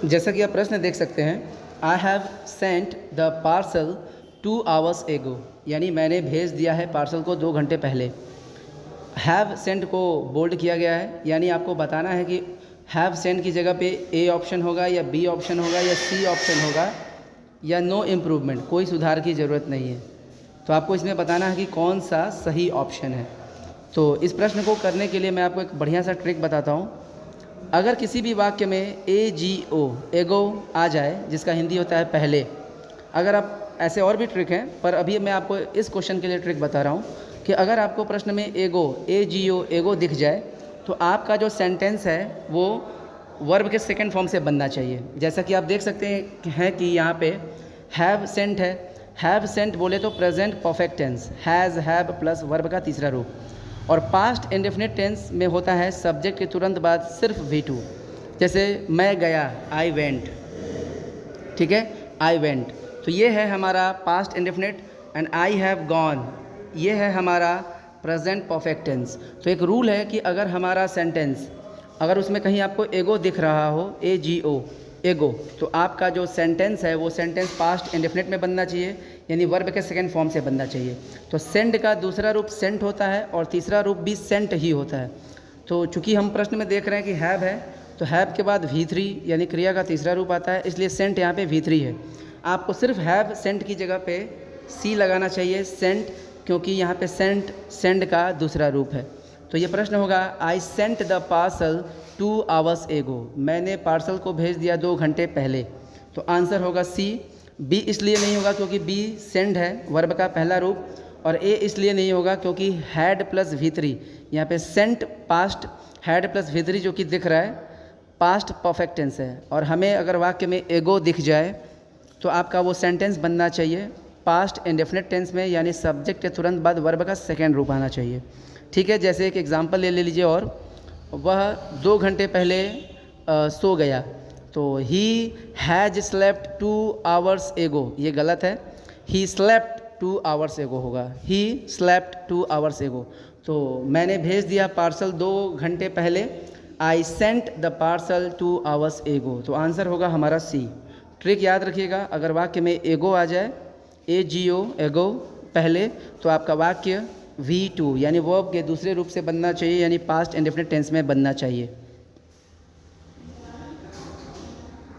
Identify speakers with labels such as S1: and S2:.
S1: जैसा कि आप प्रश्न देख सकते हैं, I have sent the parcel 2 hours एगो, यानी मैंने भेज दिया है पार्सल को 2 घंटे पहले। हैव सेंट को बोल्ड किया गया है, यानी आपको बताना है कि हैव सेंट की जगह पे ए ऑप्शन होगा या बी ऑप्शन होगा या सी ऑप्शन होगा या नो इम्प्रूवमेंट, कोई सुधार की ज़रूरत नहीं है। तो आपको इसमें बताना है कि कौन सा सही ऑप्शन है। तो इस प्रश्न को करने के लिए मैं आपको एक बढ़िया सा ट्रिक बताता हूँ। अगर किसी भी वाक्य में ए जी ओ एगो आ जाए, जिसका हिंदी होता है पहले, अगर आप ऐसे और भी ट्रिक हैं, पर अभी मैं आपको इस क्वेश्चन के लिए ट्रिक बता रहा हूँ कि अगर आपको प्रश्न में एगो ए जी ओ एगो दिख जाए तो आपका जो सेंटेंस है वो वर्ब के सेकंड फॉर्म से बनना चाहिए। जैसा कि आप देख सकते हैं कि यहाँ पे हैव सेंट है। हैव सेंट बोले तो present perfect tense, has have plus verb का तीसरा रूप, और पास्ट इंडेफिनिट टेंस में होता है सब्जेक्ट के तुरंत बाद सिर्फ V2। जैसे मैं गया, आई वेंट, ठीक है, आई वेंट। तो ये है हमारा past indefinite, and I have gone, ये है हमारा प्रेजेंट परफेक्ट टेंस। तो एक रूल है कि अगर हमारा सेंटेंस, अगर उसमें कहीं आपको एगो दिख रहा हो, ए जी ओ एगो, तो आपका जो सेंटेंस है वो सेंटेंस पास्ट इंडेफिनिट में बनना चाहिए, यानी वर्ब के सेकंड फॉर्म से बनना चाहिए। तो सेंड का दूसरा रूप सेंट होता है और तीसरा रूप भी सेंट ही होता है। तो चूंकि हम प्रश्न में देख रहे हैं कि हैव है, तो हैव के बाद V3 यानी क्रिया का तीसरा रूप आता है, इसलिए सेंट यहाँ पे V3 है। आपको सिर्फ हैव सेंट की जगह पे सी लगाना चाहिए, सेंट, क्योंकि यहाँ पे सेंट सेंड का दूसरा रूप है। तो ये प्रश्न होगा, I sent the parcel 2 hours एगो, मैंने पार्सल को भेज दिया 2 घंटे पहले। तो आंसर होगा सी। बी इसलिए नहीं होगा क्योंकि बी सेंड है, वर्ब का पहला रूप, और ए इसलिए नहीं होगा क्योंकि हैड प्लस V3, यहाँ पे Saint past, had plus V3 जो कि दिख रहा है पास्ट परफेक्ट टेंस है, और हमें अगर वाक्य में एगो दिख जाए तो आपका वो सेंटेंस बनना चाहिए पास्ट इंडेफिनिट टेंस में, यानी सब्जेक्ट के तुरंत बाद वर्ब का सेकेंड रूप आना चाहिए। ठीक है, जैसे एक एग्जाम्पल ले लीजिए, और वह 2 घंटे पहले सो गया, तो ही हैज स्लेप्ट 2 आवर्स एगो, ये गलत है, ही स्लेप्ट 2 आवर्स एगो होगा, ही स्लेप्ट 2 आवर्स एगो। तो मैंने भेज दिया पार्सल 2 घंटे पहले, I sent the parcel 2 hours एगो। तो आंसर होगा हमारा सी। ट्रिक याद रखिएगा, अगर वाक्य में एगो आ जाए, ए जी ओ एगो पहले, तो आपका वाक्य V2 यानी वर्ब के दूसरे रूप से बनना चाहिए, यानी पास्ट इंडेफिनिट टेंस में बनना चाहिए।